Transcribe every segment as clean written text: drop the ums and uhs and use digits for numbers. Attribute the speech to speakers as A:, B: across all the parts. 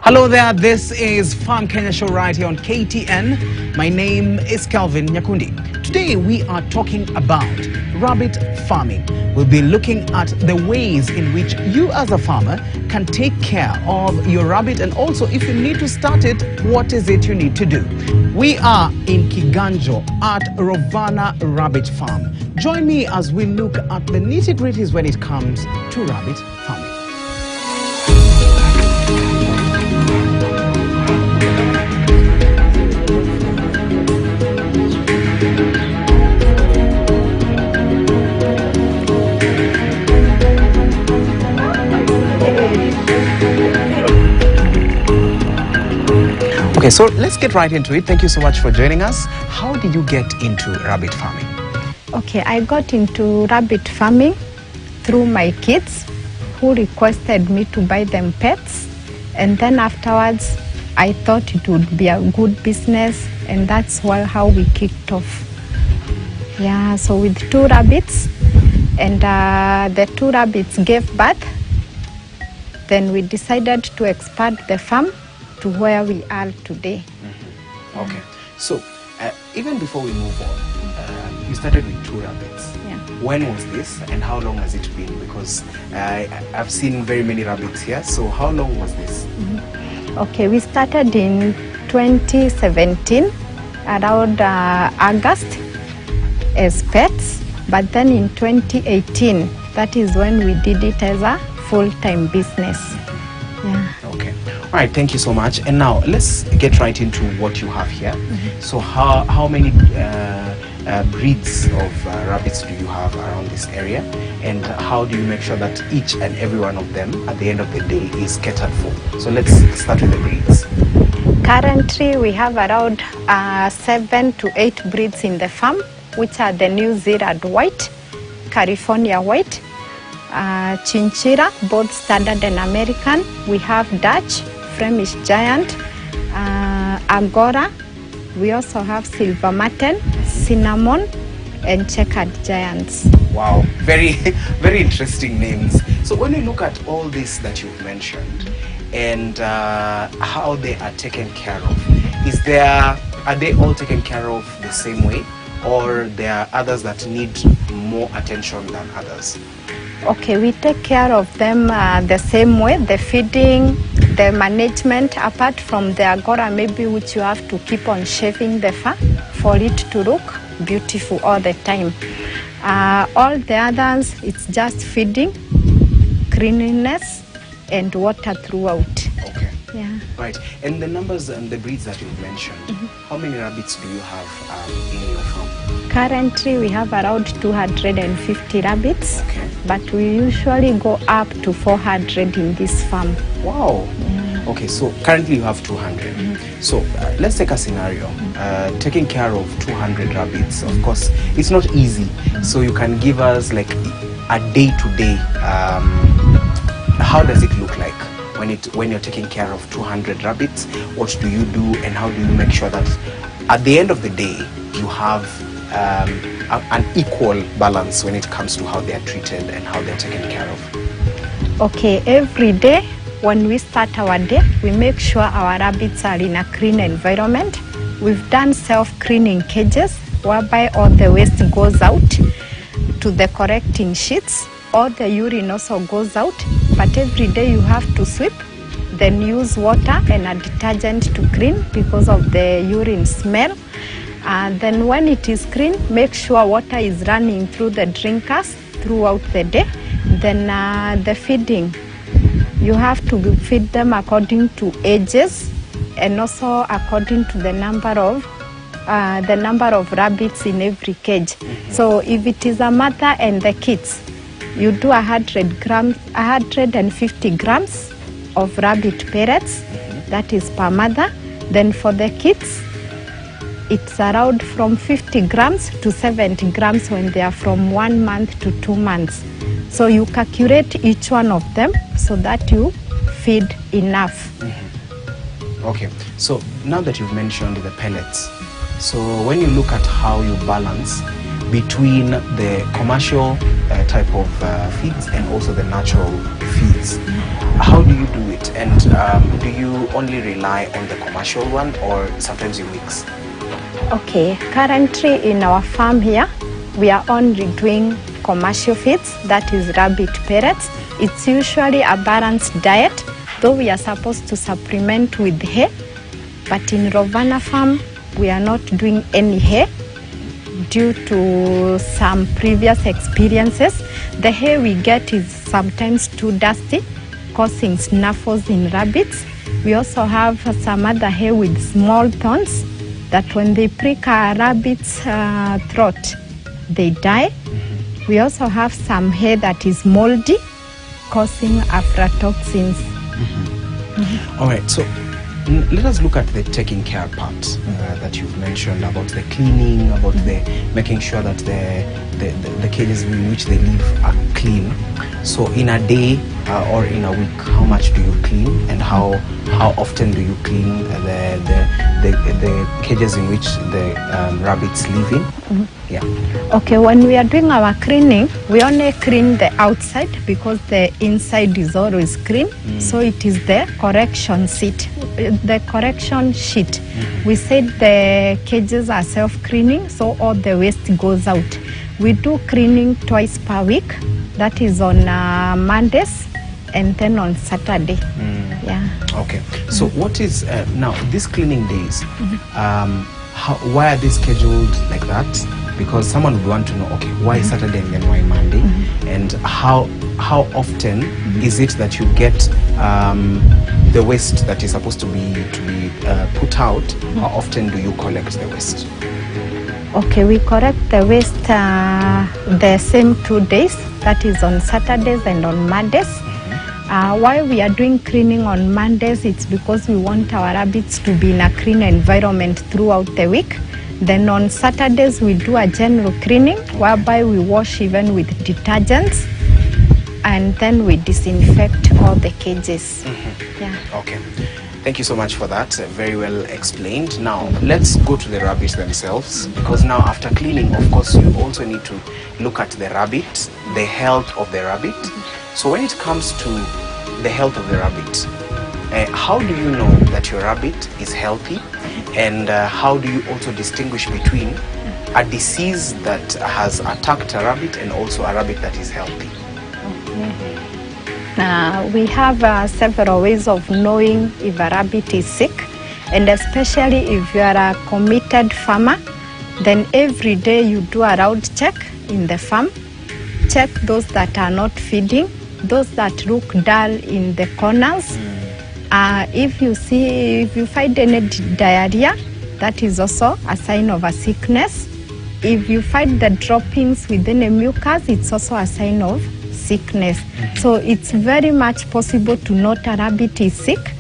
A: Hello there, this is Farm Kenya Show right here on KTN. My name is Calvin Nyakundi. Today we are talking about rabbit farming. We'll be looking at the ways in which you as a farmer can take care of your rabbit, and also if you need to start it, what is it you need to do. We are in Kiganjo at Rovana Rabbit Farm. Join me as we look at the nitty-gritties when it comes to rabbit farming. Okay, so let's get right into it. Thank you so much for joining us. How did you get into rabbit farming?
B: Okay, I got into rabbit farming through my kids who requested me to buy them pets. And then afterwards, I thought it would be a good business, and that's how we kicked off. Yeah, so with 2 rabbits, and the 2 rabbits gave birth. Then we decided to expand the farm to where we are today.
A: Mm-hmm. Okay, so even before we move on, you started with 2 rabbits.
B: Yeah.
A: When was this and how long has it been? Because I've seen very many rabbits here, so how long was this?
B: Mm-hmm. Okay, we started in 2017, around August as pets, but then in 2018, that is when we did it as a full-time business. Yeah.
A: Okay. All right, thank you so much. And now let's get right into what you have here. Mm-hmm. So how many breeds of rabbits do you have around this area, and how do you make sure that each and every one of them at the end of the day is catered for? So let's start with the breeds.
B: Currently we have around 7 to 8 breeds in the farm, which are the New Zealand White, California White, Chinchilla, both standard and American. We have Dutch, Flemish Giant, Angora. We also have Silver Mutton, Cinnamon, and Checkered Giants.
A: Wow, very, very interesting names. So when you look at all this that you've mentioned and how they are taken care of, are they all taken care of the same way, or there are others that need more attention than others?
B: Okay, we take care of them the same way, the feeding, the management, apart from the Angora maybe, which you have to keep on shaving the fur for it to look beautiful all the time. All the others, it's just feeding, cleanliness, and water throughout.
A: Okay.
B: Yeah.
A: Right, and the numbers and the breeds that you've mentioned, how many rabbits do you have in your farm?
B: Currently we have around 250 rabbits,
A: okay,
B: but we usually go up to 400 in this farm.
A: Wow. Yeah. Okay, so currently you have 200. So let's take a scenario. Taking care of 200 rabbits, of course, it's not easy. So you can give us like a day-to-day, how does it look like when you're taking care of 200 rabbits? What do you do, and how do you make sure that at the end of the day you have an equal balance when it comes to how they are treated and how they're taken care of?
B: Okay, every day when we start our day, we make sure our rabbits are in a clean environment. We've done self-cleaning cages whereby all the waste goes out to the correcting sheets. All the urine also goes out, but every day you have to sweep, then use water and a detergent to clean because of the urine smell. Then when it is clean, make sure water is running through the drinkers throughout the day. Then the feeding, you have to feed them according to ages and also according to the number of rabbits in every cage. So if it is a mother and the kids, you do 150 grams of rabbit pellets, that is per mother. Then for the kids, it's around from 50 grams to 70 grams when they are from 1 month to 2 months. So you calculate each one of them so that you feed enough.
A: Okay, so now that you've mentioned the pellets, so when you look at how you balance between the commercial type of feeds and also the natural feeds, rabbits. How do you do it? And do you only rely on the commercial one, or sometimes you mix?
B: Okay, currently in our farm here, we are only doing commercial feeds, that is rabbit pellets. It's usually a balanced diet, though we are supposed to supplement with hay. But in Rovana farm, we are not doing any hay due to some previous experiences. The hay we get is sometimes too dusty, causing snuffles in rabbits. We also have some other hay with small thorns that when they prick a rabbit's throat, they die. We also have some hay that is moldy, causing aflatoxins.
A: All right, so let us look at the taking care part that you've mentioned, about the cleaning, about the making sure that the cages in which they live are clean. So in a day or in a week, how much do you clean, and how often do you clean the cages in which the rabbits live in? Yeah.
B: Okay, when we are doing our cleaning, we only clean the outside because the inside is always clean. So it is the correction sheet. We said the cages are self-cleaning, so all the waste goes out. We do cleaning twice per week. That is on Mondays and then on Saturday. Yeah. Okay.
A: So what is now these cleaning days? Why are they scheduled like that? Because someone would want to know, okay, why Saturday and then why Monday, and how often is it that you get the waste that is supposed to be put out? How often do you collect the waste?
B: Okay, we collect the waste the same 2 days, that is on Saturdays and on Mondays. Why we are doing cleaning on Mondays, it's because we want our rabbits to be in a clean environment throughout the week. Then on Saturdays we do a general cleaning whereby we wash even with detergents, and then we disinfect all the cages. Yeah.
A: Okay. Thank you so much for that. Very well explained. Now let's go to the rabbits themselves, because now after cleaning, of course, you also need to look at the rabbit, the health of the rabbit. So when it comes to the health of the rabbit, how do you know that your rabbit is healthy, and how do you also distinguish between a disease that has attacked a rabbit and also a rabbit that is healthy?
B: We have several ways of knowing if a rabbit is sick, and especially if you are a committed farmer, then every day you do a round check in the farm. Check those that are not feeding, those that look dull in the corners. If you find any diarrhea, that is also a sign of a sickness. If you find the droppings within a mucus, it's also a sign of sickness. So it's very much possible to note a rabbit is sick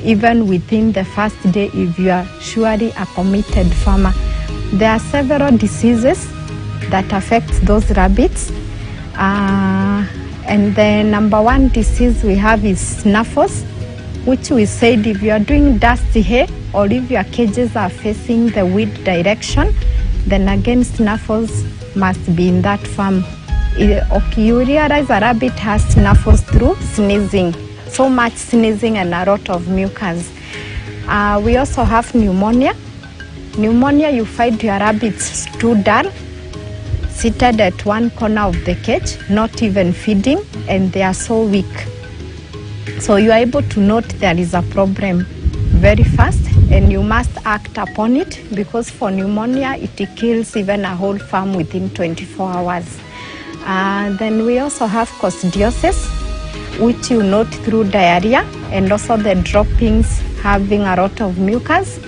B: even within the first day if you are surely a committed farmer. There are several diseases that affect those rabbits, and the number one disease we have is snuffles, which we said if you are doing dusty hay or if your cages are facing the wind direction, then again snuffles must be in that farm. Okay, you realize a rabbit has snuffles through sneezing, so much sneezing and a lot of mucus. We also have pneumonia. Pneumonia, you find your rabbits too dull, seated at one corner of the cage, not even feeding, and they are so weak. So you are able to note there is a problem very fast, and you must act upon it, because for pneumonia it kills even a whole farm within 24 hours. Then we also have coccidiosis, which you note through diarrhea and also the droppings having a lot of mucus.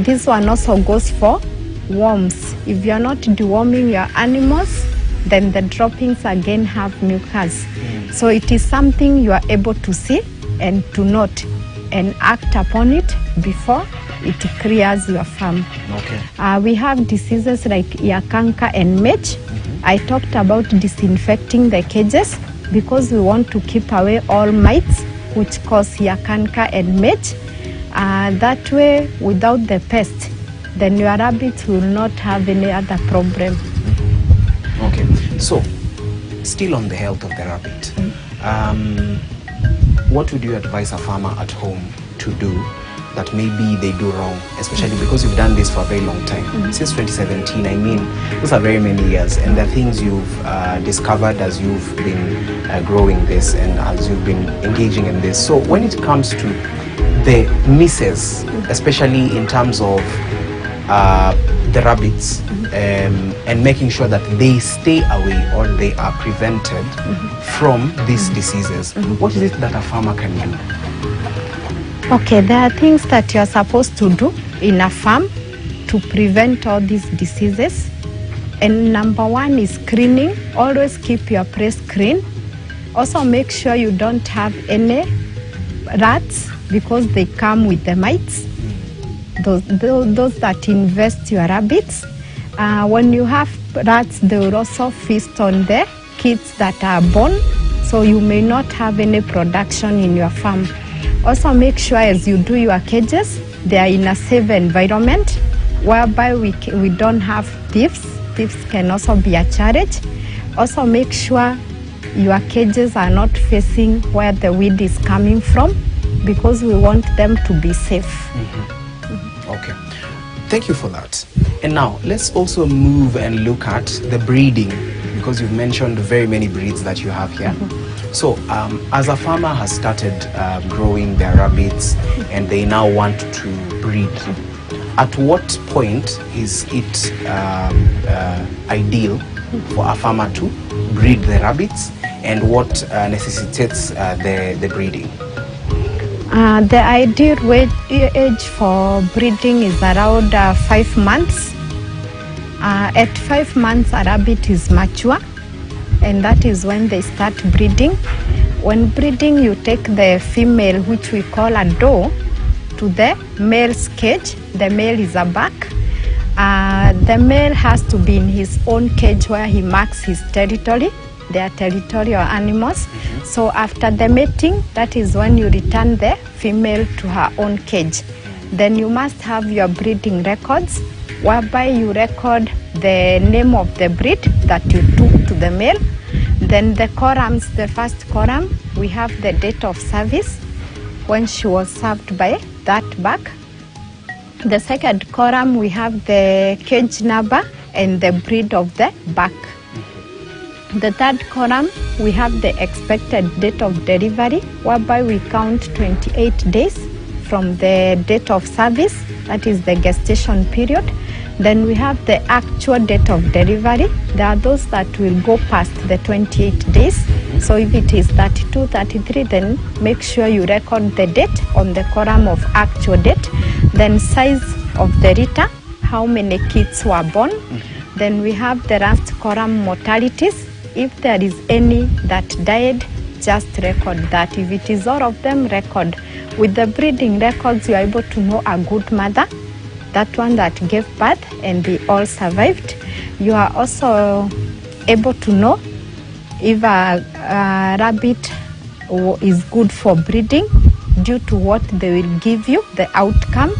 B: This one also goes for worms. If you are not deworming your animals, then the droppings again have mucus. So it is something you are able to see and to note and act upon it before it clears your farm.
A: Okay.
B: We have diseases like ear canker and midge. I talked about disinfecting the cages because we want to keep away all mites which cause ear canker and midge. That way, without the pest, then your rabbits will not have any other problem.
A: Okay, so still on the health of the rabbit, what would you advise a farmer at home to do that maybe they do wrong, especially because you've done this for a very long time, since 2017? I mean, those are very many years, and the things you've discovered as you've been growing this and as you've been engaging in this. So when it comes to the misses, especially in terms of the rabbits, and making sure that they stay away or they are prevented from these diseases, what is it that a farmer can do?
B: Okay, there are things that you're supposed to do in a farm to prevent all these diseases. And number one is screening. Always keep your place clean. Also make sure you don't have any rats, because they come with the mites. Those that infest your rabbits. When you have rats, they will also feast on the kids that are born, so you may not have any production in your farm. Also make sure as you do your cages, they are in a safe environment whereby we don't have thieves. Thieves can also be a challenge. Also make sure your cages are not facing where the weed is coming from, because we want them to be safe.
A: Okay, thank you for that. And now let's also move and look at the breeding, because you've mentioned very many breeds that you have here. So as a farmer has started growing their rabbits and they now want to breed, at what point is it ideal for a farmer to breed the rabbits, and what necessitates the breeding?
B: The ideal age for breeding is around 5 months. At 5 months, a rabbit is mature, and that is when they start breeding. When breeding, you take the female, which we call a doe, to the male's cage. The male is a buck. The male has to be in his own cage where he marks his territory. They are territorial animals. So after the mating, that is when you return the female to her own cage. Then you must have your breeding records, whereby you record the name of the breed that you took to the male. Then the columns, the first column, we have the date of service, when she was served by that buck. The second column, we have the cage number and the breed of the buck. The third column, we have the expected date of delivery, whereby we count 28 days from the date of service, that is the gestation period. Then we have the actual date of delivery. There are those that will go past the 28 days. So if it is 32, 33, then make sure you record the date on the column of actual date. Then size of the litter, how many kids were born. Then we have the last column, mortalities. If there is any that died, just record that. If it is all of them, record. With the breeding records, you are able to know a good mother, that one that gave birth and they all survived. You are also able to know if a rabbit is good for breeding due to what they will give you, the outcome.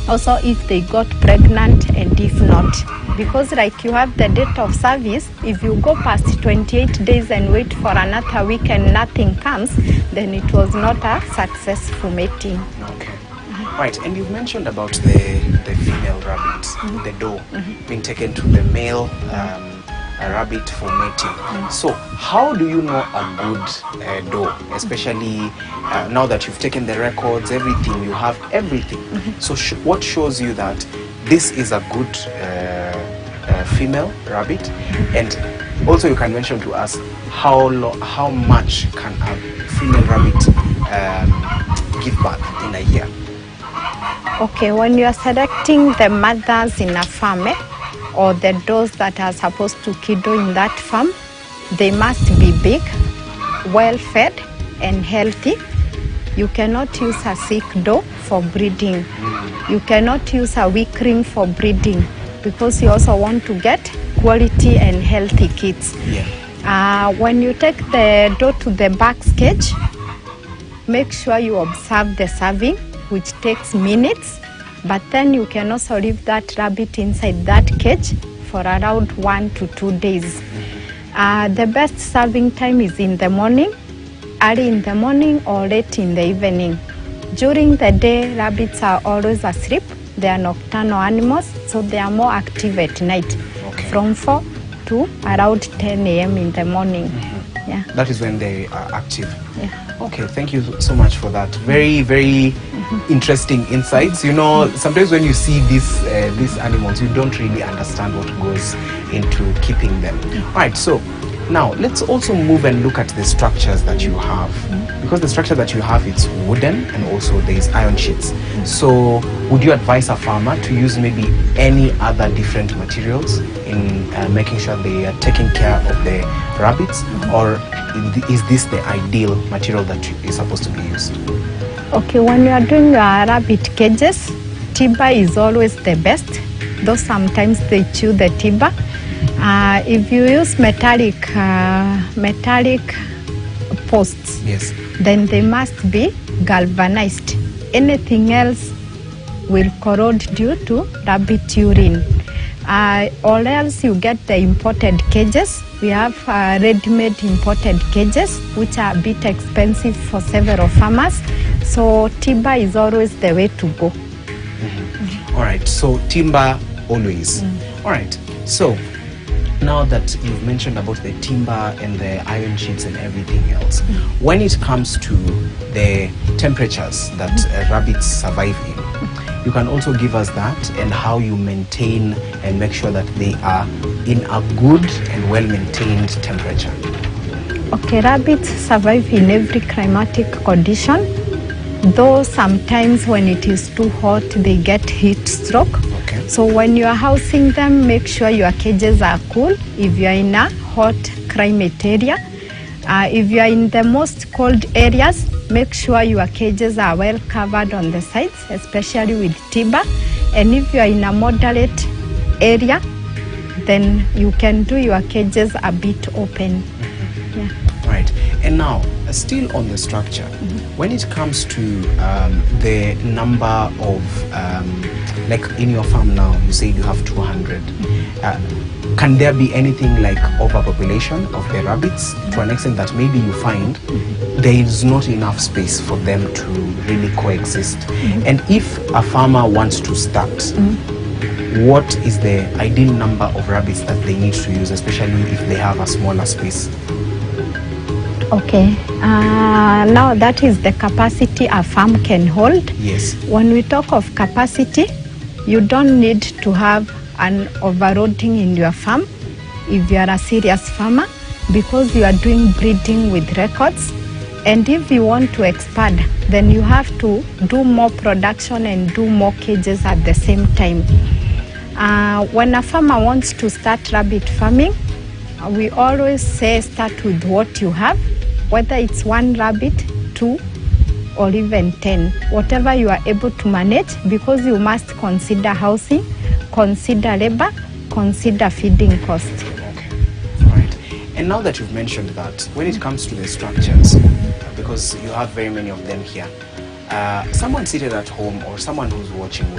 B: Also if they got pregnant and if not. Because like you have the date of service, if you go past 28 days and wait for another week and nothing comes, then it was not a successful mating.
A: Okay. Right, and you've mentioned about the female rabbit, the doe, being taken to the male rabbit for mating. So how do you know a good doe, especially now that you've taken the records, everything, you have everything. So what shows you that this is a good female rabbit? And also you can mention to us how much can a female rabbit give birth in a year?
B: Okay, when you are selecting the mothers in a farm, or the does that are supposed to kiddo in that farm, they must be big, well fed and healthy. You cannot use a sick doe for breeding. You cannot use a weak ring for breeding, because you also want to get quality and healthy kids. When you take the doe to the buck's cage, make sure you observe the serving, which takes minutes, but then you can also leave that rabbit inside that cage for around 1 to 2 days. The best serving time is in the morning, early in the morning or late in the evening. During the day, rabbits are always asleep. They are nocturnal animals, so they are more active at night, from 4 to around 10 a.m. in the morning. Yeah.
A: That is when they are active.
B: Yeah.
A: Okay, thank you so much for that. Very, very interesting insights. You know, sometimes when you see these animals, you don't really understand what goes into keeping them. All right, so now let's also move and look at the structures that you have. Because the structure that you have, it's wooden and also there's iron sheets. So would you advise a farmer to use maybe any other different materials in making sure they are taking care of the rabbits, or is this the ideal material that is supposed to be used?
B: Okay, when you are doing rabbit cages, timber is always the best, though sometimes they chew the timber. If you use metallic posts, yes, then they must be galvanized. Anything else will corrode due to rabbit urine. Or else you get the imported cages. We have ready-made imported cages, which are a bit expensive for several farmers. So timber is always the way to go.
A: All right, so timber always. All right, so now that you've mentioned about the timber and the iron sheets and everything else, when it comes to the temperatures that rabbits survive in, you can also give us that and how you maintain and make sure that they are in a good and well-maintained temperature.
B: Okay, rabbits survive in every climatic condition, though sometimes when it is too hot, they get heat stroke. Okay. So when you are housing them, make sure your cages are cool if you are in a hot climate area. If you are in the most cold areas, make sure your cages are well covered on the sides, especially with timber. And if you are in a moderate area, then you can do your cages a bit open. Yeah.
A: Right. And now, still on the structure, when it comes to the number of, like in your farm now, you say you have 200. Can there be anything like overpopulation of the rabbits to an extent that maybe you find there is not enough space for them to really coexist? And if a farmer wants to start, what is the ideal number of rabbits that they need to use, especially if they have a smaller space?
B: Okay, now that is the capacity a farm can hold.
A: Yes.
B: When we talk of capacity, you don't need to have an overloading in your farm if you are a serious farmer, because you are doing breeding with records. And if you want to expand, then you have to do more production and do more cages at the same time. When a farmer wants to start rabbit farming, we always say start with what you have, whether it's 1 rabbit, 2, or even 10, whatever you are able to manage, because you must consider housing, consider labor, consider feeding cost.
A: Okay, all right. And now that you've mentioned that, when it comes to the structures, because you have very many of them here, someone seated at home or someone who's watching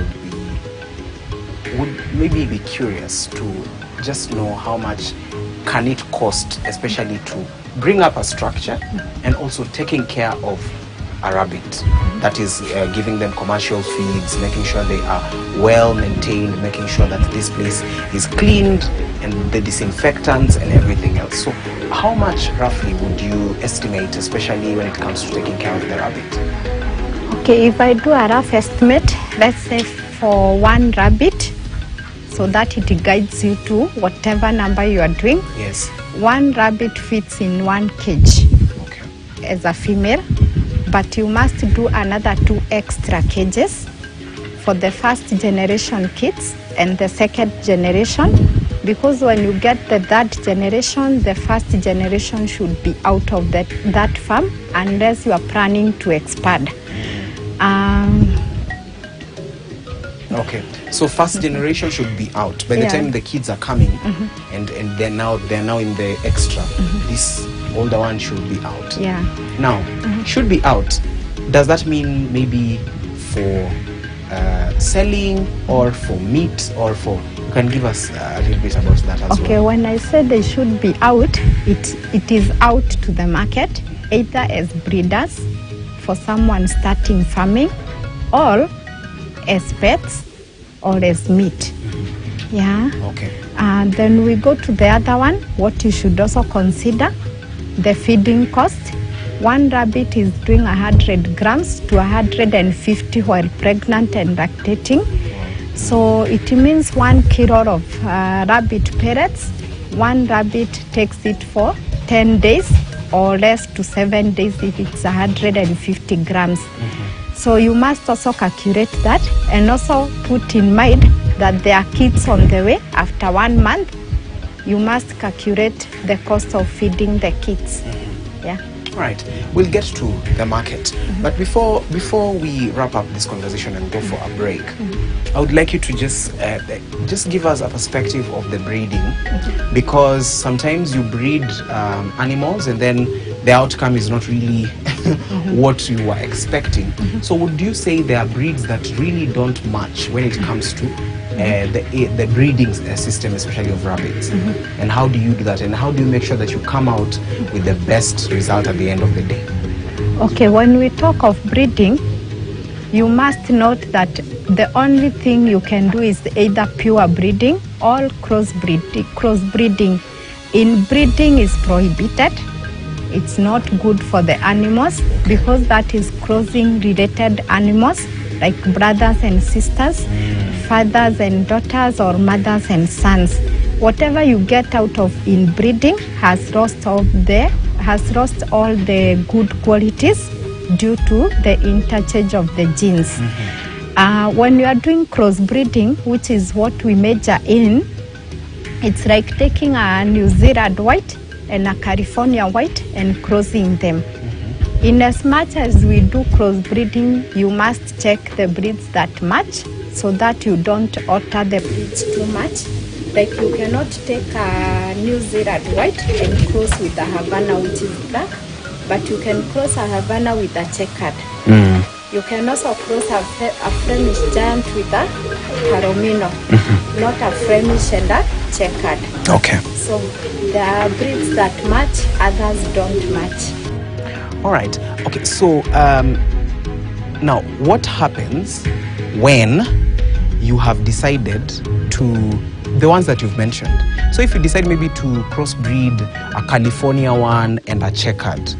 A: would maybe be curious to just know how much can it cost, especially to bring up a structure and also taking care of a rabbit. That is giving them commercial feeds, making sure they are well maintained, making sure that this place is cleaned and the disinfectants and everything else. So how much roughly would you estimate, especially when it comes to taking care of the rabbit?
B: Okay, if I do a rough estimate, let's say for 1 rabbit, so that it guides you to whatever number you are doing.
A: Yes.
B: 1 rabbit fits in 1 cage,
A: okay,
B: as a female, but you must do another 2 extra cages for the first generation kids and the second generation, because when you get the 3rd generation, the first generation should be out of that farm unless you are planning to expand.
A: Okay, so first generation should be out by the time the kids are coming, and they're now in the extra. This older one should be out.
B: Yeah.
A: Now, should be out. Does that mean maybe for selling or for meat or for? You can give us a little bit about that as well.
B: Okay, when I said they should be out, it is out to the market. either as breeders for someone starting farming, or as pets, or as meat. Yeah.
A: Okay.
B: Then we go to the other one, what you should also consider, the feeding cost. One rabbit is doing 100 grams to 150 while pregnant and lactating. So it means 1 kilo of rabbit pellets, one rabbit takes it for 10 days or less to 7 days if it's 150 grams. So you must also calculate that, and also put in mind that there are kids on the way. After 1 month, you must calculate the cost of feeding the kids. Yeah.
A: Right, we'll get to the market, but before we wrap up this conversation and go for a break, I would like you to just give us a perspective of the breeding, because sometimes you breed animals and then the outcome is not really what you were expecting. So would you say there are breeds that really don't match when it comes to the breeding system, especially of rabbits? And how do you do that, and how do you make sure that you come out with the best result at the end of the day?
B: Okay, when we talk of breeding, you must note that the only thing you can do is either pure breeding or crossbreeding. In breeding is prohibited. It's not good for the animals, because that is crossing related animals like brothers and sisters, fathers and daughters, or mothers and sons. Whatever you get out of inbreeding has lost all the good qualities due to the interchange of the genes. When you are doing crossbreeding, which is what we major in, it's like taking a New Zealand white and a California white and crossing them. In as much as we do crossbreeding, you must check the breeds that match, so that you don't alter the breeds too much. Like you cannot take a New Zealand white and cross with a Havana, which is black, but you can cross a Havana with a checkered. You can also cross a Flemish giant with a Palomino, not a Flemish and a checkered.
A: Okay.
B: So there are breeds that match, others don't match.
A: All right. Okay. So now, what happens when you have decided to, the ones that you've mentioned? So if you decide maybe to crossbreed a California one and a checkered,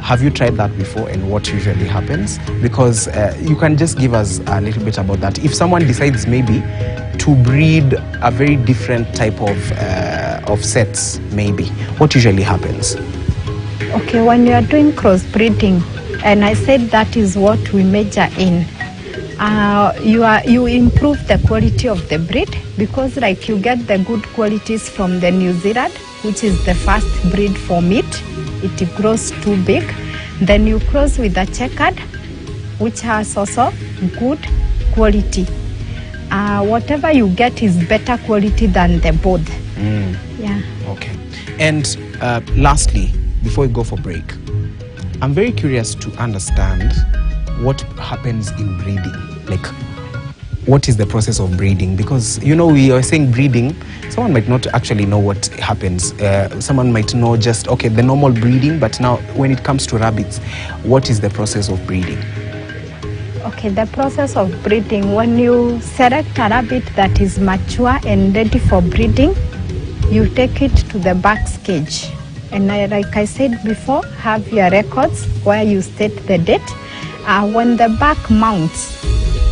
A: have you tried that before, and what usually happens? Because you can just give us a little bit about that. If someone decides maybe to breed a very different type of sets, maybe, what usually happens?
B: Okay, when you are doing crossbreeding, and I said that is what we major in, you improve the quality of the breed, because like you get the good qualities from the New Zealand, which is the first breed for meat. It grows too big. Then you cross with the checkered, which has also good quality. Whatever you get is better quality than the both. Yeah.
A: Okay. And lastly, before we go for break, I'm very curious to understand what happens in breeding. Like, what is the process of breeding? Because, you know, we are saying breeding, someone might not actually know what happens. Someone might know just, okay, the normal breeding, but now when it comes to rabbits, what is the process of breeding?
B: Okay, the process of breeding, when you select a rabbit that is mature and ready for breeding, you take it to the back cage. And like I said before, have your records where you state the date. When the back mounts,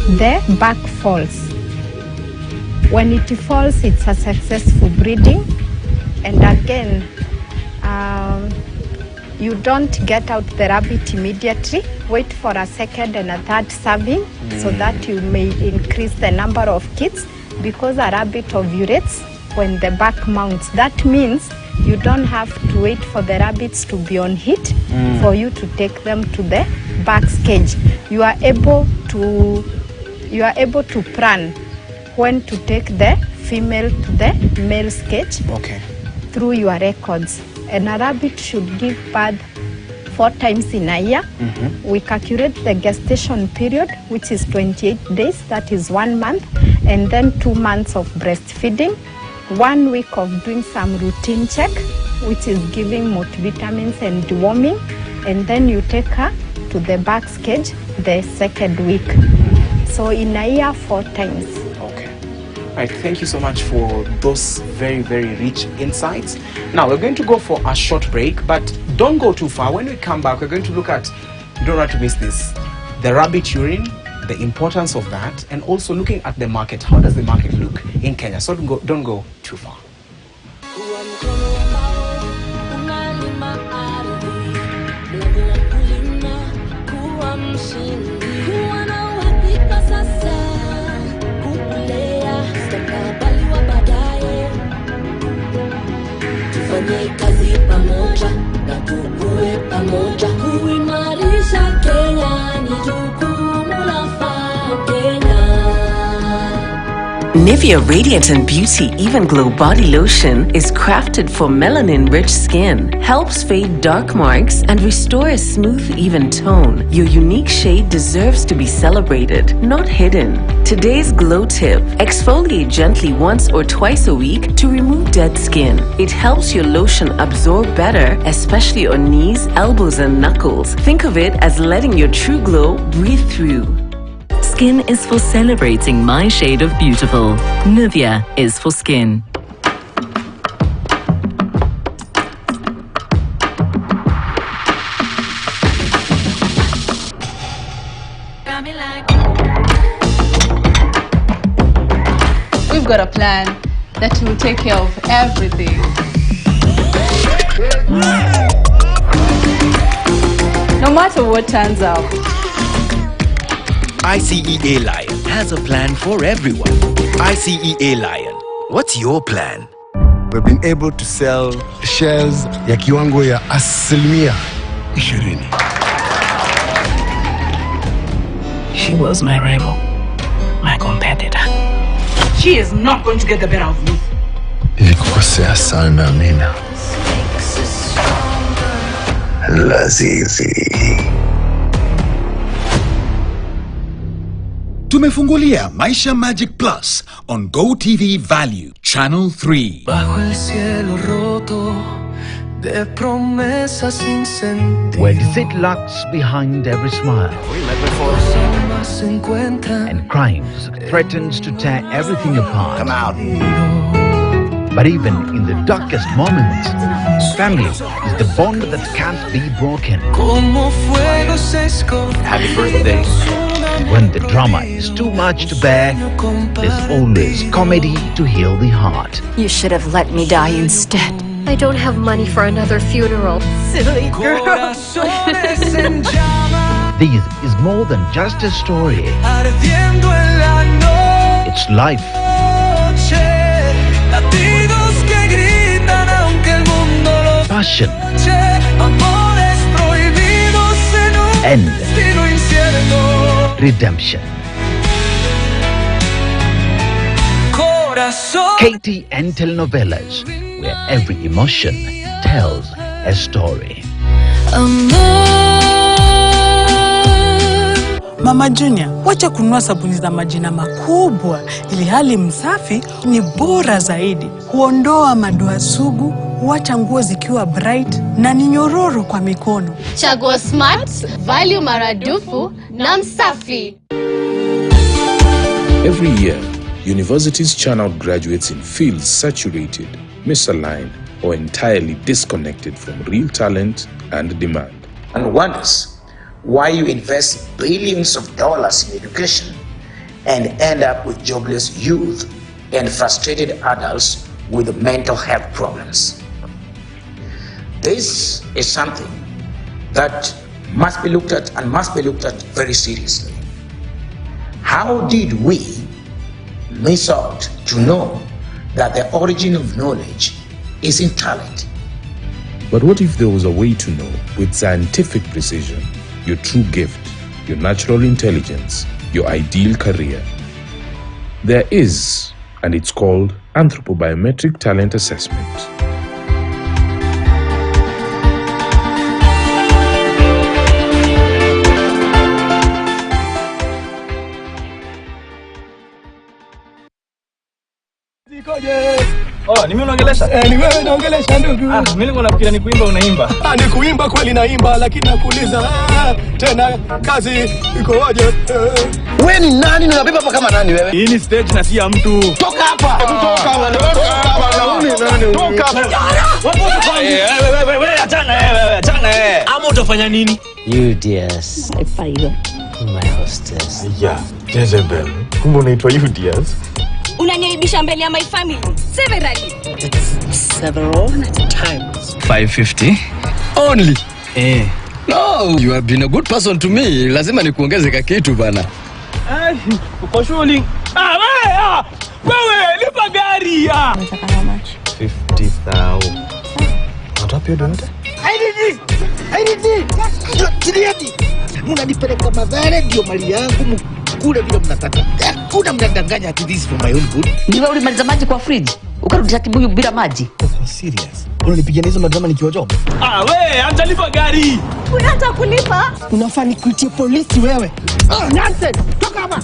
B: the back falls. When it falls, it's a successful breeding. And again, you don't get out the rabbit immediately. Wait for a second and a third serving so that you may increase the number of kids, because a rabbit ovulates when the back mounts. That means you don't have to wait for the rabbits to be on heat for you to take them to the back cage. You are able to plan when to take the female to the male cage through your records. And a rabbit should give birth 4 times in a year. We calculate the gestation period, which is 28 days, that is 1 month, and then 2 months of breastfeeding, 1 week of doing some routine check, which is giving multivitamins and deworming, and then you take her to the back cage the second week. So in a year, 4 times.
A: Okay. All right, thank you so much for those very, very rich insights. Now, we're going to go for a short break, but don't go too far. When we come back, we're going to look at, don't want to miss this, the rabbit urine, the importance of that, and also looking at the market. How does the market look in Kenya? So don't go too far.
C: Kazi pamoja na tukue pamoja kuimarisha Kenya ni jukumu la Kenya.
D: Nivea Radiant and Beauty Even Glow Body Lotion is crafted for melanin-rich skin, helps fade dark marks, and restore a smooth, even tone. Your unique shade deserves to be celebrated, not hidden. Today's glow tip: exfoliate gently once or twice a week to remove dead skin. It helps your lotion absorb better, especially on knees, elbows, and knuckles. Think of it as letting your true glow breathe through. Skin is for celebrating my shade of beautiful. Nivea is for skin.
E: We've got a plan that will take care of everything. No matter what turns up.
F: ICEA Lion has a plan for everyone. ICEA Lion, what's your plan?
G: We've been able to sell shares ya kiwango ya 20%.
H: She was my rival, my competitor.
I: She is not going to get the better of me.
G: Nilikukosea sana Nina. Lazizi.
J: Tumefungulia Maisha Magic Plus on GoTV Value, Channel 3.
K: Bajo el cielo roto de promesas sin sentido.
L: Where deceit lurks behind every smile, and crimes threatens to tear everything apart.
F: Come out.
L: But even in the darkest moments, family is the bond that can't be broken.
F: Happy birthday.
L: When the drama is too much to bear, there's always comedy to heal the heart.
M: You should have let me die instead.
N: I don't have money for another funeral. Silly girl.
L: This is more than just a story. It's life. Passion. And redemption. KTN Telenovelas, where every emotion tells a story.
O: Mama Junior, wacha kununua sabuni za majina makubwa, ili hali msafi ni bora zaidi. Huondoa madoa sugu, huacha nguo zikiwa bright na ni nyororo kwa mikono.
N: Chagua smart, value maradufu na msafi.
P: Every year, universities churn out graduates in fields saturated, misaligned, or entirely disconnected from real talent and demand.
Q: And wonders why you invest billions of dollars in education and end up with jobless youth and frustrated adults with mental health problems. This is something that must be looked at and must be looked at very seriously. How did we miss out to know that the origin of knowledge is in talent?
P: But what if there was a way to know with scientific precision your true gift, your natural intelligence, your ideal career? There is, and it's called Anthropobiometric Talent Assessment.
R: sawa. Ni mimi unaongelesha?
K: Ni wewe naongelesha ndugu.
R: Mimi nilikuwa nafikiria ni kuimba unaimba.
K: Ni kuimba kweli naimba, lakini nakuuliza tena kazi iko waje?
L: Wewe ni nani? Unabeba hapa kama nani wewe?
R: Hii ni stage na si ya mtu.
L: Toka hapa.
R: Toka hapa. Toka hapa. Wewe achana wewe. Ama utafanya nini?
S: You dears. My hostess.
R: Yeah, Jezebel. Kumbe unaitwa you dears.
N: Unaniaibisha mbele ya my family.
S: Several times.
T: 550 only. No, you have been a good person to me. Lazima nikuongeze ka kitu bana.
R: Uko shule. Wewe lipa gari.
N: How much?
R: 50,000. Unataka donate?
L: Tiliati. Mnanipeleka madhara ndio mali yangu mkule vile mnataka. Hakuna mnadanganya ati this for my own good.
M: Ni wewe ulimaliza maji kwa fridge? Ukarudisha kibuyu bila maji?
L: Serious. Unanipigia hizo madrama nikiwa job?
R: Wewe hajalipa gari.
N: Unataka kulipa?
L: Unafaa nikuitie polisi wewe. Nonsense. Toka hapa.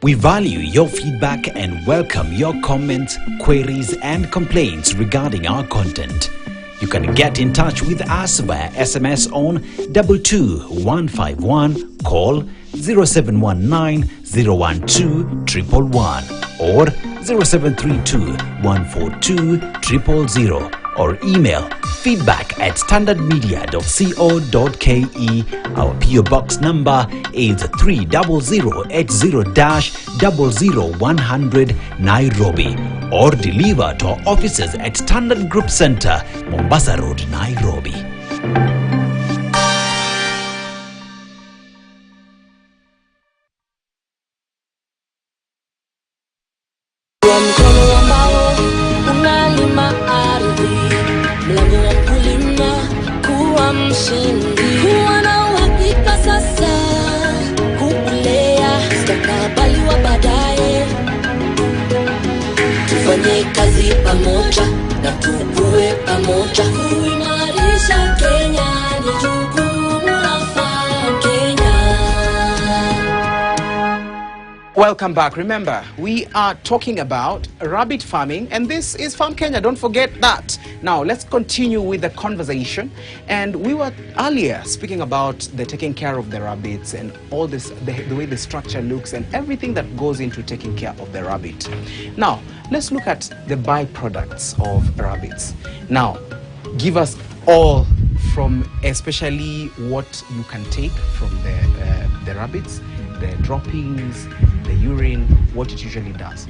J: We value your feedback and welcome your comments, queries, and complaints regarding our content. You can get in touch with us via SMS on 22151, call 0719 012 111 or 0732 142 000 or email feedback@standardmedia.co.ke. Our PO Box number is 30080-00100 Nairobi, or deliver to our offices at Standard Group Center, Mombasa Road, Nairobi.
C: Kuwa na uhakika sasa, kukulea stakabali wa baadaye. Tufanye kazi pamoja na tukue pamoja. Kuimarisha Kenya ni jukumu la Kenya.
A: Welcome back. Remember, we are talking about rabbit farming, and this is Farm Kenya. Don't forget that. Now, let's continue with the conversation. And we were earlier speaking about the taking care of the rabbits and all this, the way the structure looks and everything that goes into taking care of the rabbit. Now, let's look at the byproducts of rabbits. Now, give us all from especially what you can take from the rabbits, the droppings, the urine, what it usually does.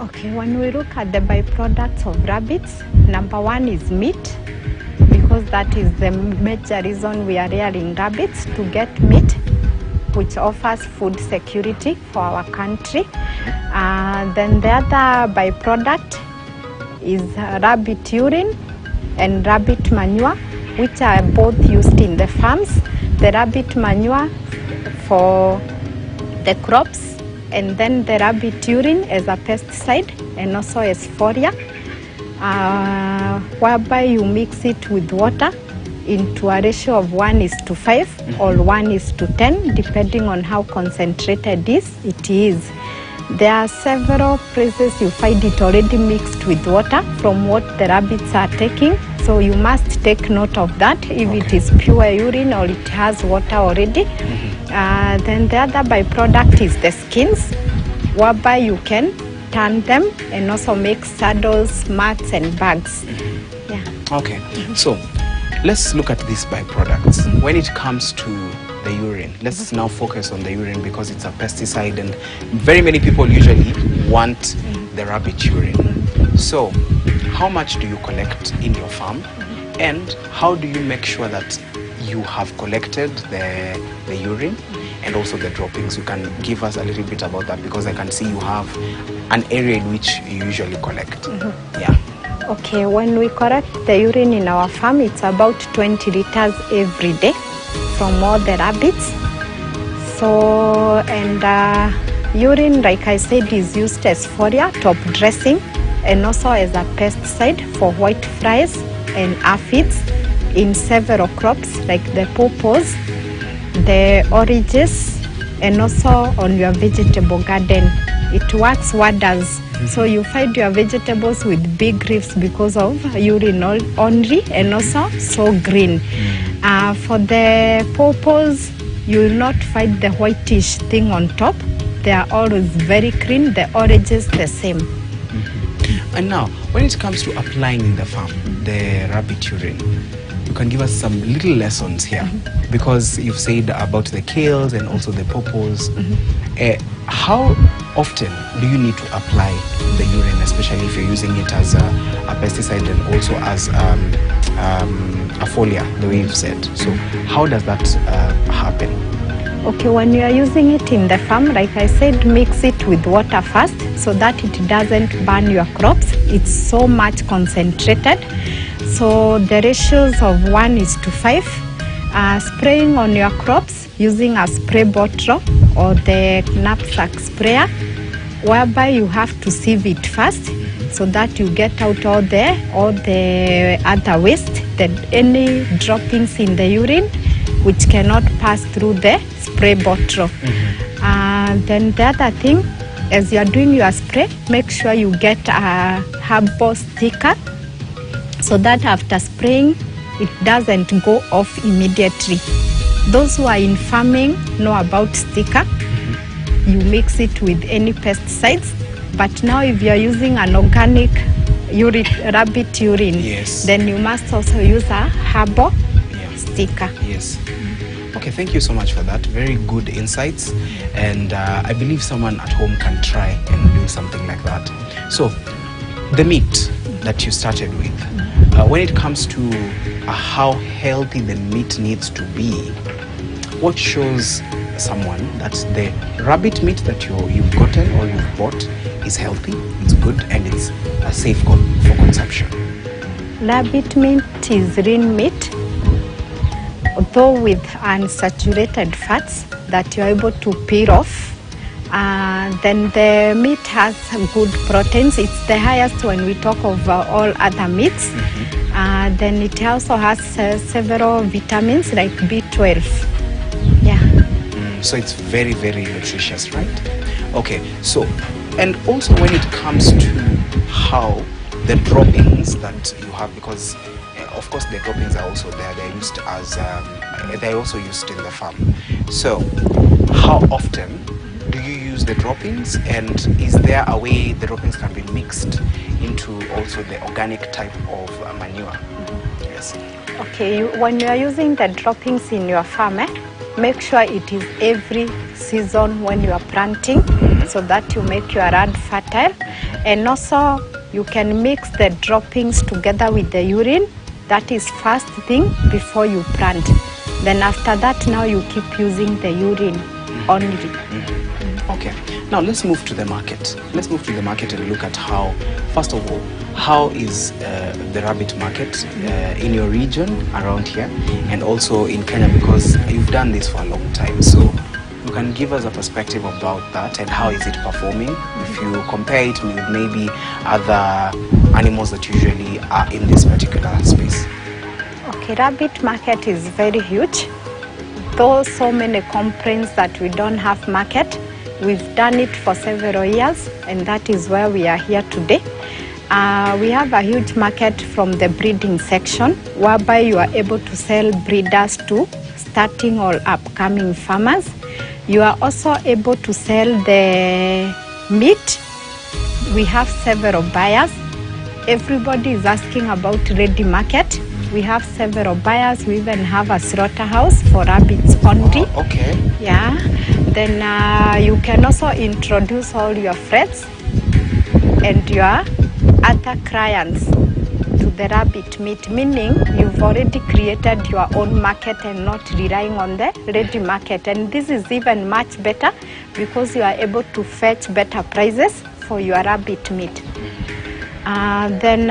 B: Okay, when we look at the byproducts of rabbits, number one is meat, because that is the major reason we are rearing rabbits, to get meat, which offers food security for our country. Then the other byproduct is rabbit urine and rabbit manure, which are both used in the farms. The rabbit manure for the crops, and then the rabbit urine as a pesticide and also as foliar, whereby you mix it with water into a ratio of 1:5 or 1:10, depending on how concentrated it is. There are several places you find it already mixed with water from what the rabbits are taking, so you must take note of that if it is pure urine or it has water already. Then the other byproduct is the skins, whereby you can tan them and also make saddles, mats and bags. Yeah.
A: Okay, so let's look at these byproducts. When it comes to the urine, let's now focus on the urine because it's a pesticide and very many people usually want the rabbit urine. So how much do you collect in your farm, and how do you make sure that you have collected the urine and also the droppings? You can give us a little bit about that, because I can see you have an area in which you usually collect. Yeah.
B: Okay, when we collect the urine in our farm, it's about 20 liters every day from all the rabbits. So, and urine, like I said, is used as foliar, top dressing and also as a pesticide for white flies and aphids in several crops like the pawpaws, the oranges, and also on your vegetable garden. It works wonders. So you find your vegetables with big leaves because of urine only, and also so green. For the pawpaws, you will not find the whitish thing on top. They are always very clean. The oranges the same.
A: And now, when it comes to applying in the farm, the rabbit urine, you can give us some little lessons here, because you've said about the kales and also the pawpaws. How often do you need to apply the urine, especially if you're using it as a pesticide and also as a foliar, the way you've said? So how does that happen?
B: Okay, when you are using it in the farm, like I said, mix it with water first so that it doesn't burn your crops. It's so much concentrated. So the ratios of 1:5. Spraying on your crops using a spray bottle or the knapsack sprayer, whereby you have to sieve it first so that you get out all the other waste, that any droppings in the urine which cannot pass through the spray bottle. Then the other thing, as you are doing your spray, make sure you get a herbal sticker so that after spraying, it doesn't go off immediately. Those who are in farming know about sticker. You mix it with any pesticides. But now if you are using an organic rabbit urine, then you must also use a herbal sticker.
A: Yes. Okay, thank you so much for that. Very good insights. And I believe someone at home can try and do something like that. So, the meat that you started with, when it comes to how healthy the meat needs to be, what shows someone that the rabbit meat that you've gotten or you've bought is healthy, it's good, and it's safe for consumption?
B: Rabbit meat is lean meat, though with unsaturated fats that you're able to peel off. Then the meat has good proteins. It's the highest when we talk of all other meats. Then it also has several vitamins like B12. Yeah.
A: So it's very, very nutritious, right? Okay, so, and also when it comes to how the droppings that you have, because of course the droppings are also there, they're used as, they're also used in the farm. So how often do you use the droppings, and is there a way the droppings can be mixed into also the organic type of manure? Yes.
B: Okay, when you are using the droppings in your farm, make sure it is every season when you are planting, so that you make your land fertile. And also you can mix the droppings together with the urine. That is first thing before you plant. Then after that, now you keep using the urine only.
A: Okay, now let's move to the market. Let's move to the market and look at how, first of all, how is the rabbit market in your region around here and also in Kenya, because you've done this for a long time. So you can give us a perspective about that and how is it performing if you compare it with maybe other animals that usually are in this particular space.
B: Okay, rabbit market is very huge. Though so many complaints that we don't have market, we've done it for several years, and that is where we are here today. We have a huge market from the breeding section, whereby you are able to sell breeders to starting or upcoming farmers. You are also able to sell the meat. We have several buyers. Everybody is asking about ready market. We have several buyers. We even have a slaughterhouse for rabbits only.
A: Oh, okay.
B: Yeah. Then you can also introduce all your friends and your other clients to the rabbit meat, meaning you've already created your own market and not relying on the ready market. And this is even much better because you are able to fetch better prices for your rabbit meat. Then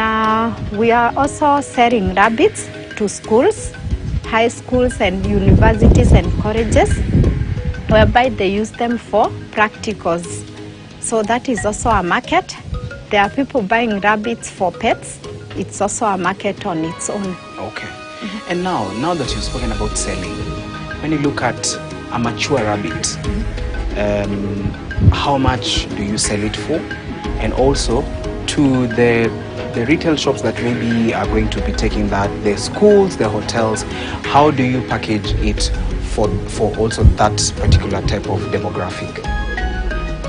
B: we are also selling rabbits to schools, high schools and universities and colleges, whereby they use them for practicals. So that is also a market. there are people buying rabbits for pets. It's also a market on its own.
A: Okay. And now that you've spoken about selling, when you look at a mature rabbit, how much do you sell it for? And also to the retail shops that maybe are going to be taking that, the schools, the hotels, how do you package it for also that particular type of demographic?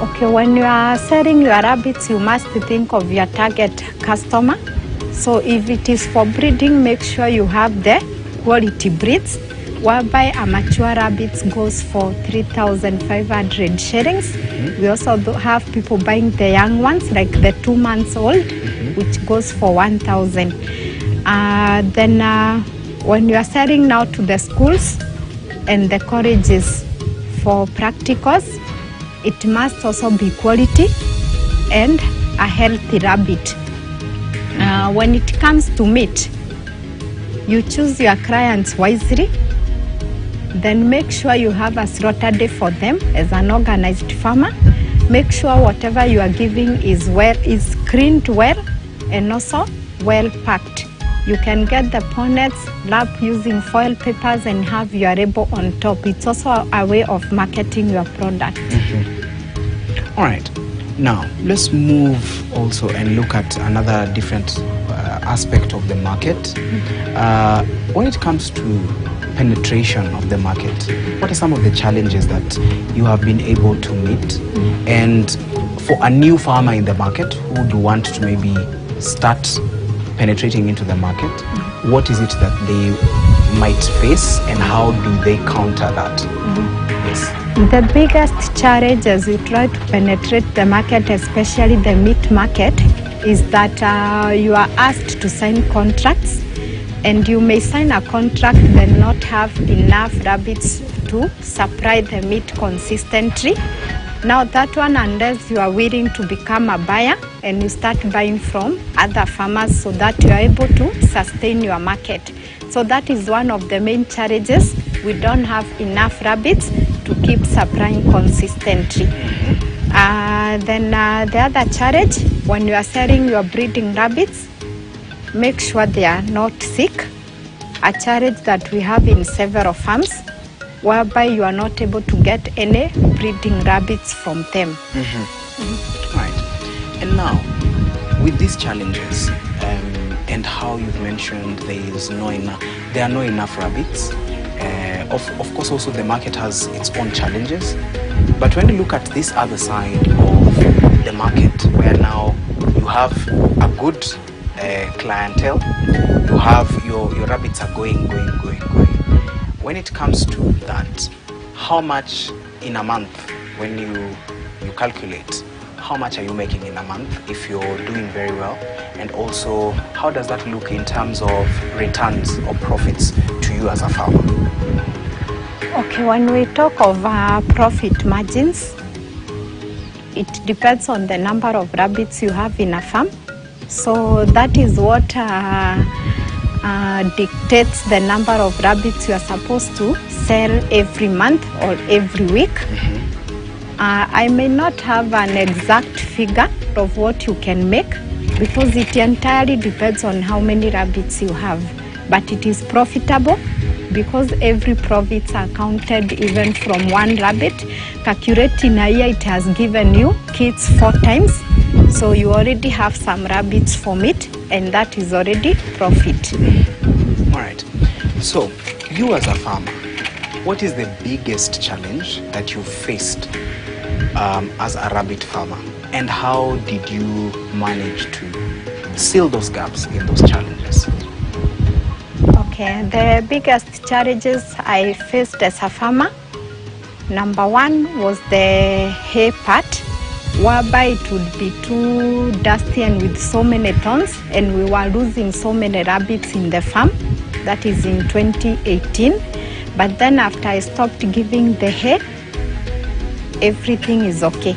B: Okay, when you are selling your rabbits, you must think of your target customer. So if it is for breeding, make sure you have the quality breeds, whereby a mature rabbit goes for 3,500 shillings. We also have people buying the young ones, like the 2 months old, which goes for 1,000. Then when you are selling now to the schools and the colleges for practicals, it must also be quality and a healthy rabbit. When it comes to meat, you choose your clients wisely. Then make sure you have a slaughter day for them as an organized farmer. Make sure whatever you are giving is cleaned well and also well packed. You can get the punnets, wrap using foil papers and have your label on top. It's also a way of marketing your product.
A: All right. Now, let's move also and look at another different aspect of the market. When it comes to penetration of the market, what are some of the challenges that you have been able to meet? And for a new farmer in the market who would want to maybe start penetrating into the market, what is it that they might face and how do they counter that? Yes.
B: The biggest challenge as you try to penetrate the market, especially the meat market, is that you are asked to sign contracts, and you may sign a contract and not have enough rabbits to supply the meat consistently. Now that one, unless you are willing to become a buyer and you start buying from other farmers so that you are able to sustain your market. So that is one of the main challenges. We don't have enough rabbits to keep supplying consistently. Then the other challenge, when you are selling your breeding rabbits, make sure they are not sick. A challenge that we have in several farms, whereby you are not able to get any breeding rabbits from them.
A: Right. And now, with these challenges, and how you've mentioned there are no enough rabbits, of course also the market has its own challenges. But when you look at this other side of the market, where now you have a good clientele, you have your rabbits are going. When it comes to that, how much in a month, when you calculate, how much are you making in a month if you're doing very well? And also, how does that look in terms of returns or profits to you as a farmer?
B: Okay, when we talk of profit margins, it depends on the number of rabbits you have in a farm. So that is what dictates the number of rabbits you are supposed to sell every month or every week. I may not have an exact figure of what you can make because it entirely depends on how many rabbits you have. But it is profitable because every profits are counted even from one rabbit. Calculate in a year, it has given you kids 4 times. So you already have some rabbits for meat, and that is already profit.
A: All right. So you as a farmer, what is the biggest challenge that you faced as a rabbit farmer? And how did you manage to seal those gaps in those challenges?
B: Okay, the biggest challenges I faced as a farmer, number one was the hay part, whereby it would be too dusty and with so many thorns, and we were losing so many rabbits in the farm. That is in 2018. But then after I stopped giving the hay, everything is okay.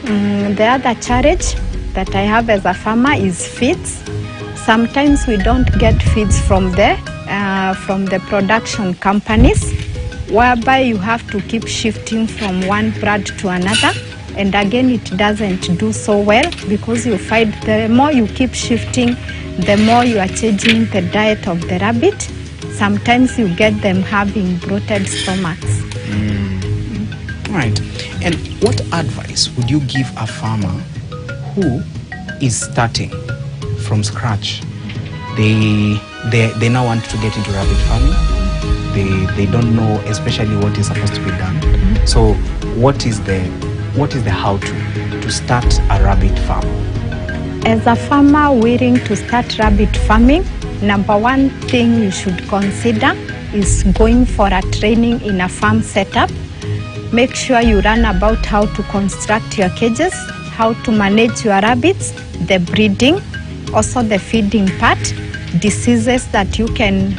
B: The other challenge that I have as a farmer is feeds. Sometimes we don't get feeds from the production companies, whereby you have to keep shifting from one brand to another. and again it doesn't do so well, because you find the more you keep shifting, the more you are changing the diet of the rabbit. Sometimes you get them having bloated stomachs.
A: Right. And what advice would you give a farmer who is starting from scratch? They now want to get into rabbit farming. They don't know especially what is supposed to be done. So what is the how to start a rabbit farm?
B: As a farmer willing to start rabbit farming, number one thing you should consider is going for a training in a farm setup. Make sure you learn about how to construct your cages, how to manage your rabbits, the breeding, also the feeding part, diseases that you can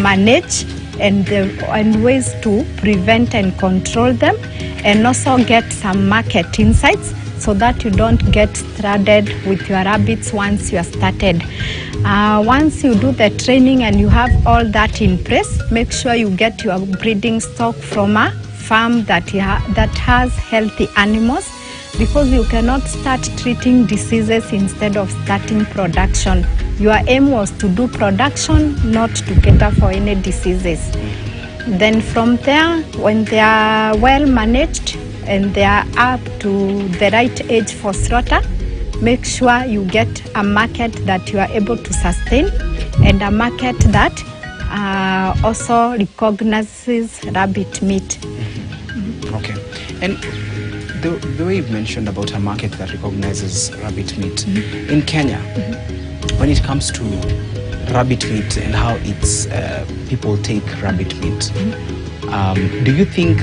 B: manage, and ways to prevent and control them, and also get some market insights so that you don't get stranded with your rabbits once you are started. Once you do the training and you have all that in place, make sure you get your breeding stock from a farm that has healthy animals, because you cannot start treating diseases instead of starting production. Your aim was to do production, not to cater for any diseases. Then from there, when they are well managed and they are up to the right age for slaughter, make sure you get a market that you are able to sustain, and a market that also recognizes rabbit meat.
A: Okay. And the way you've mentioned about a market that recognizes rabbit meat, in Kenya, when it comes to rabbit meat and how it's people take rabbit meat, do you think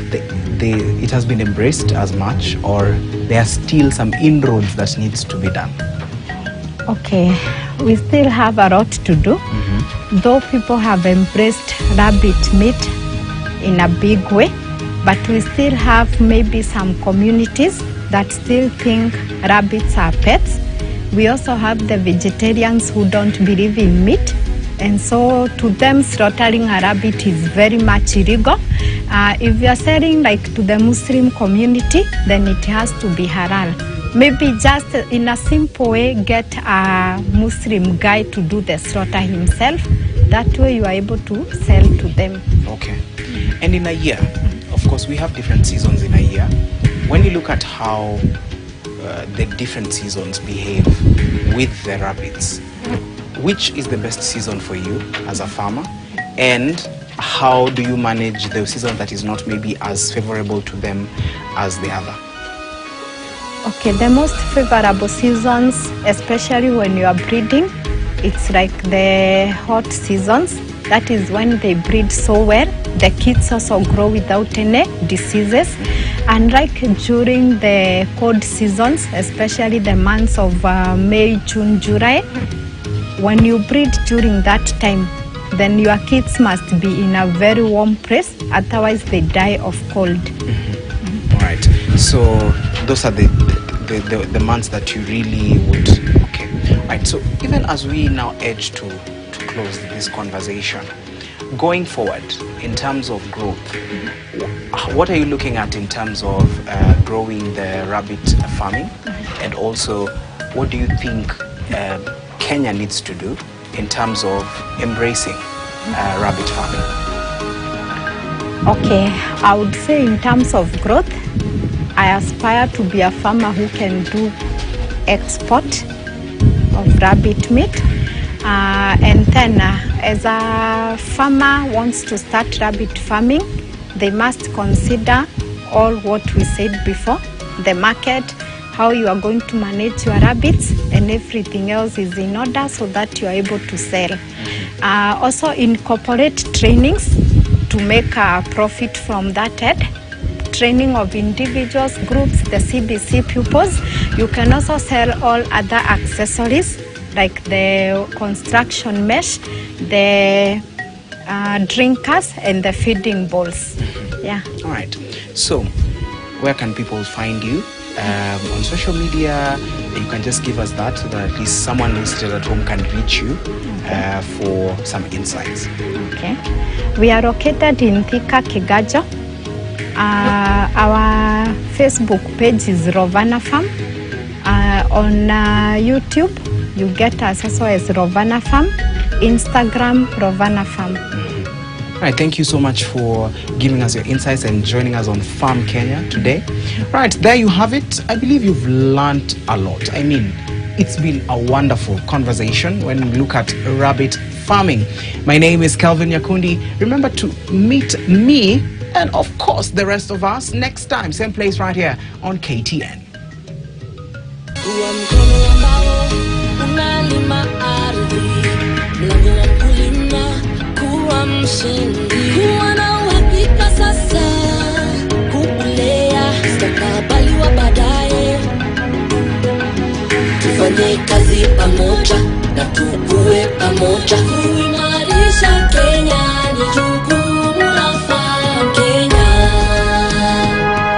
A: it has been embraced as much, or there are still some inroads that needs to be done?
B: Okay, we still have a lot to do. Though people have embraced rabbit meat in a big way, but we still have maybe some communities that still think rabbits are pets. We also have the vegetarians who don't believe in meat, and so to them slaughtering a rabbit is very much illegal. If you are selling like to the Muslim community, then it has to be halal. Maybe just in a simple way, get a Muslim guy to do the slaughter himself. That way you are able to sell to them.
A: Okay. And in a year, of course, we have different seasons in a year. When you look at how the different seasons behave with the rabbits, which is the best season for you as a farmer? And how do you manage the season that is not maybe as favorable to them as the other?
B: Okay, the most favorable seasons, especially when you are breeding, it's like the hot seasons. That is when they breed so well. The kids also grow without any diseases. And like during the cold seasons, especially the months of May, June, July, when you breed during that time, then your kids must be in a very warm place, otherwise they die of cold.
A: All right. So those are the months that you really would. Okay. All right. So even as we now edge to close this conversation, going forward in terms of growth, what are you looking at in terms of growing the rabbit farming, and also what do you think Kenya needs to do in terms of embracing rabbit farming?
B: Okay, I would say in terms of growth, I aspire to be a farmer who can do export of rabbit meat. And then as a farmer wants to start rabbit farming, they must consider all what we said before, the market, how you are going to manage your rabbits, and everything else is in order so that you are able to sell. Also incorporate trainings to make a profit from that head. Training of individuals, groups, the CBC pupils. You can also sell all other accessories like the construction mesh, the drinkers, and the feeding bowls. Yeah.
A: All right. So where can people find you? On social media, you can just give us that so that at least someone who's still at home can reach you for some insights.
B: Okay. We are located in Thika, Kigajo. Our Facebook page is Rovana Farm. On YouTube, you get us also as Rovana Farm. Instagram, Rovana Farm.
A: Right, thank you so much for giving us your insights and joining us on Farm Kenya today. Right, there you have it. I believe you've learned a lot. I mean, it's been a wonderful conversation when we look at rabbit farming. My name is Kelvin Nyakundi. Remember to meet me and of course the rest of us next time, same place right here on KTN.
C: Kuwa na uhakika sasa, kukulea mustakabali wa baadaye. Tufanye kazi pamoja na tukue pamoja, kuimarisha Kenya ni jukumu